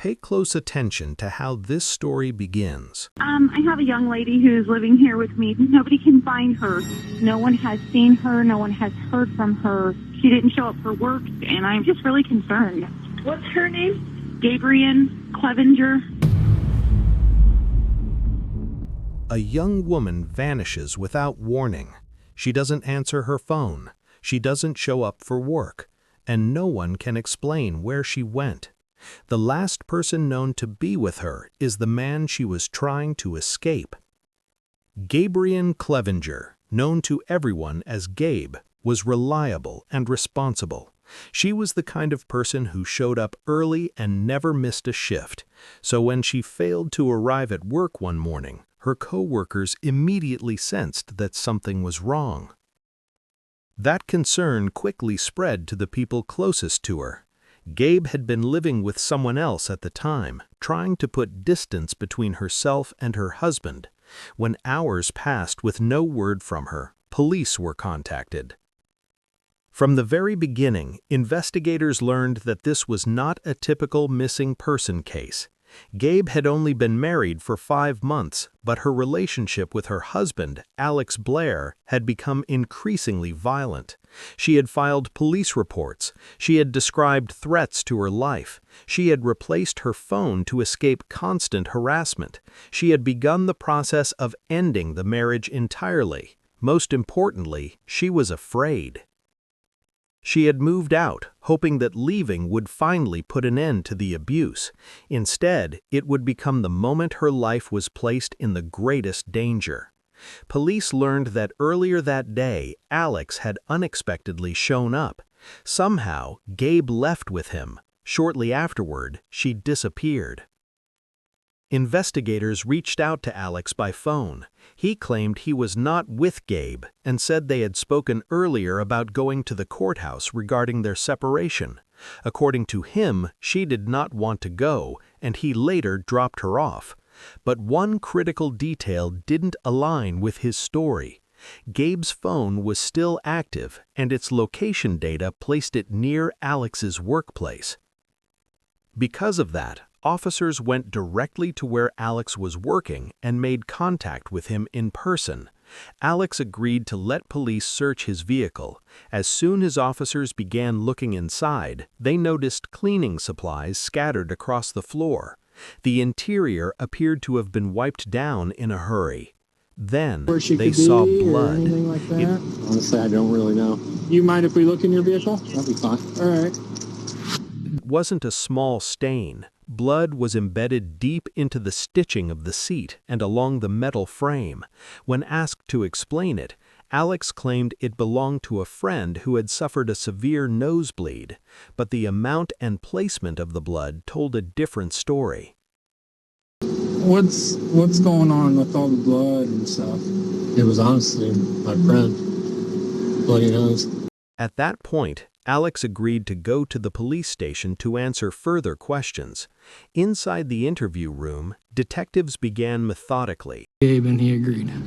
pay close attention to how this story begins. I have a young lady who's living here with me. Nobody can find her. No one has seen her. No one has heard from her. She didn't show up for work, and I'm just really concerned. What's her name? Gabrian, Clevenger. A young woman vanishes without warning. She doesn't answer her phone. She doesn't show up for work, and no one can explain where she went. The last person known to be with her is the man she was trying to escape. Gabrian Clevenger, known to everyone as Gabe, was reliable and responsible. She was the kind of person who showed up early and never missed a shift, so when she failed to arrive at work one morning, her co-workers immediately sensed that something was wrong. That concern quickly spread to the people closest to her. Gabe had been living with someone else at the time, trying to put distance between herself and her husband. When hours passed with no word from her, police were contacted. From the very beginning, investigators learned that this was not a typical missing person case. Gabe had only been married for 5 months, but her relationship with her husband, Alex Blair, had become increasingly violent. She had filed police reports. She had described threats to her life. She had replaced her phone to escape constant harassment. She had begun the process of ending the marriage entirely. Most importantly, she was afraid. She had moved out, hoping that leaving would finally put an end to the abuse. Instead, it would become the moment her life was placed in the greatest danger. Police learned that earlier that day, Alex had unexpectedly shown up. Somehow, Gabe left with him. Shortly afterward, she disappeared. Investigators reached out to Alex by phone. He claimed he was not with Gabe and said they had spoken earlier about going to the courthouse regarding their separation. According to him, she did not want to go, and he later dropped her off. But one critical detail didn't align with his story. Gabe's phone was still active, and its location data placed it near Alex's workplace. Because of that, officers went directly to where Alex was working and made contact with him in person. Alex agreed to let police search his vehicle. As soon as officers began looking inside, they noticed cleaning supplies scattered across the floor. The interior appeared to have been wiped down in a hurry. Then they saw blood. Like that? Honestly, I don't really know. You mind if we look in your vehicle? That'll be fine. All right. It wasn't a small stain. Blood was embedded deep into the stitching of the seat and along the metal frame. When asked to explain it, Alex claimed it belonged to a friend who had suffered a severe nosebleed, but the amount and placement of the blood told a different story. What's going on with all the blood and stuff? It was honestly my friend. Bloody nose. At that point, Alex agreed to go to the police station to answer further questions. Inside the interview room, detectives began methodically. Gabe, and he agreed. How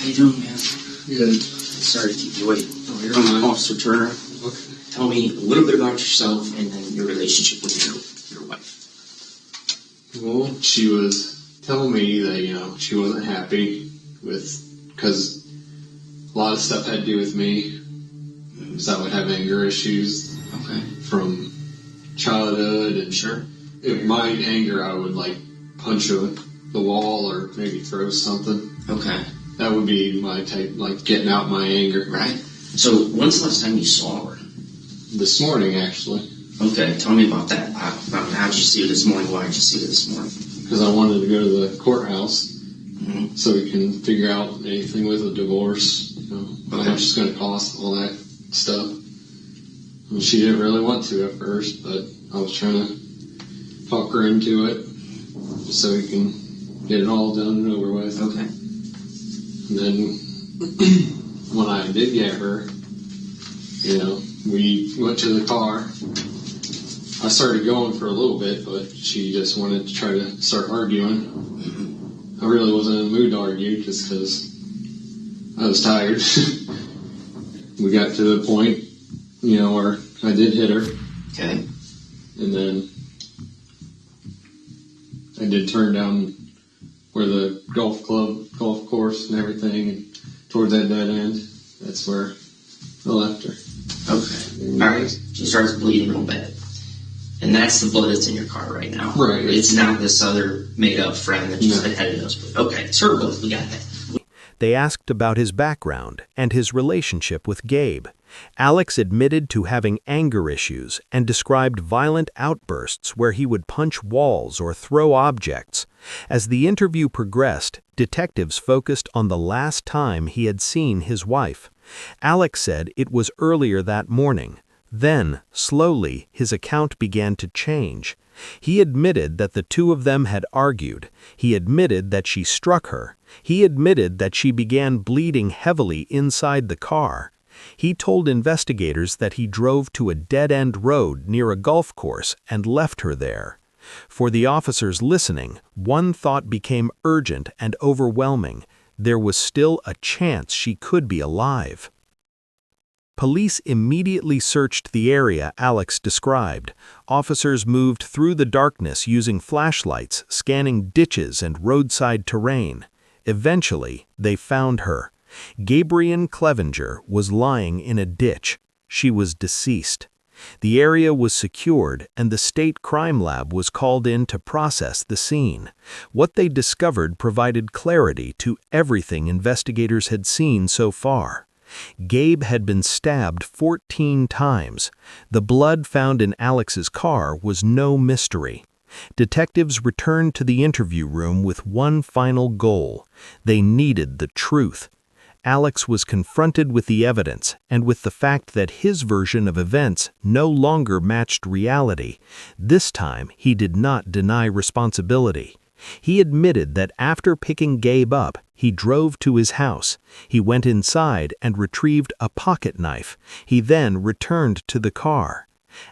you doing, man? Good. Sorry to keep you waiting. Oh, you're on, Officer Turner. Okay. Tell me a little bit about yourself and then your relationship with your wife. Well, she was telling me that, she wasn't happy because a lot of stuff had to do with me. So I would have anger issues from childhood, and if my anger, I would punch the wall or maybe throw something. Okay. That would be my type, getting out my anger. Right. So when's the last time you saw her? This morning, actually. Okay, tell me about that. How did you see her this morning? Why did you see her this morning? Because I wanted to go to the courthouse so we can figure out anything with a divorce, how much it's going to cost, all that stuff. And she didn't really want to at first, but I was trying to talk her into it just so we can get it all done and over with. Okay. And then when I did get her, we went to the car. I started going for a little bit, but she just wanted to try to start arguing. I really wasn't in the mood to argue just because I was tired. We got to the point, where I did hit her. Okay. And then I did turn down where the golf course and everything, and towards that dead end, that's where I left her. Okay. Alright, she starts bleeding a little bit. And that's the blood that's in your car right now. Right. It's not this other made-up friend that just had a nosebleed. Okay, sure, both, we got that. They asked about his background and his relationship with Gabe. Alex admitted to having anger issues and described violent outbursts where he would punch walls or throw objects. As the interview progressed, detectives focused on the last time he had seen his wife. Alex said it was earlier that morning. Then, slowly, his account began to change. He admitted that the two of them had argued. He admitted that she struck her. He admitted that she began bleeding heavily inside the car. He told investigators that he drove to a dead-end road near a golf course and left her there. For the officers listening, one thought became urgent and overwhelming. There was still a chance she could be alive. Police immediately searched the area Alex described. Officers moved through the darkness using flashlights, scanning ditches and roadside terrain. Eventually, they found her. Gabrian Clevenger was lying in a ditch. She was deceased. The area was secured and the state crime lab was called in to process the scene. What they discovered provided clarity to everything investigators had seen so far. Gabe had been stabbed 14 times. The blood found in Alex's car was no mystery. Detectives returned to the interview room with one final goal. They needed the truth. Alex was confronted with the evidence and with the fact that his version of events no longer matched reality. This time, he did not deny responsibility. He admitted that after picking Gabe up, he drove to his house. He went inside and retrieved a pocket knife. He then returned to the car.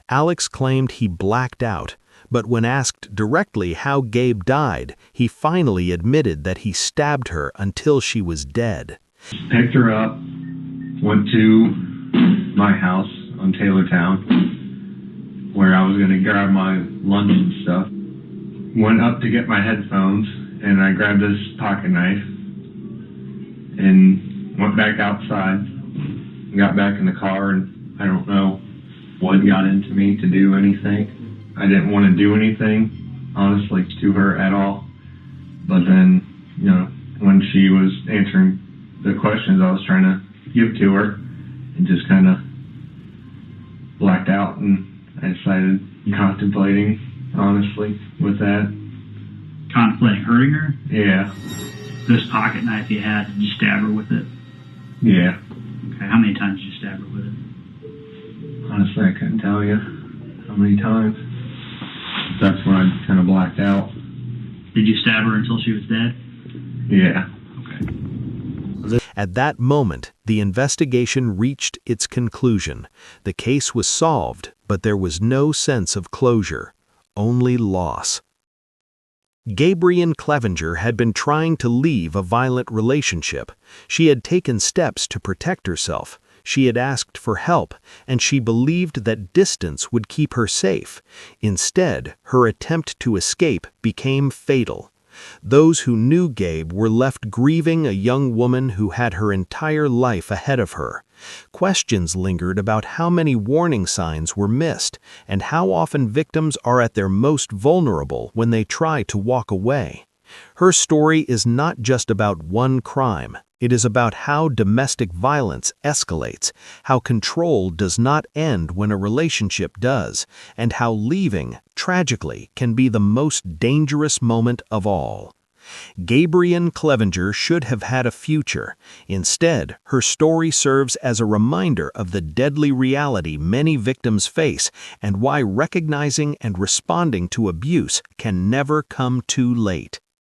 Alex claimed he blacked out, but when asked directly how Gabe died, he finally admitted that he stabbed her until she was dead. Picked her up, went to my house on Taylortown, where I was going to grab my lunch and stuff. Went up to get my headphones, and I grabbed this pocket knife, and went back outside, got back in the car, and I don't know what got into me to do anything. I didn't want to do anything, honestly, to her at all. But then, when she was answering the questions I was trying to give to her, and just kind of blacked out, and I decided contemplating, honestly, with that. Contemplating hurting her? Yeah. This pocket knife you had, did you stab her with it? Yeah. Okay, how many times did you stab her with it? Honestly, I couldn't tell you how many times. That's when I kind of blacked out. Did you stab her until she was dead? Yeah. Okay. At that moment, the investigation reached its conclusion. The case was solved, but there was no sense of closure, only loss. Gabrian Clevenger had been trying to leave a violent relationship. She had taken steps to protect herself. She had asked for help, and she believed that distance would keep her safe. Instead, her attempt to escape became fatal. Those who knew Gabe were left grieving a young woman who had her entire life ahead of her. Questions lingered about how many warning signs were missed and how often victims are at their most vulnerable when they try to walk away. Her story is not just about one crime. It is about how domestic violence escalates, how control does not end when a relationship does, and how leaving, tragically, can be the most dangerous moment of all. Gabrian Clevenger should have had a future. Instead, her story serves as a reminder of the deadly reality many victims face and why recognizing and responding to abuse can never come too late.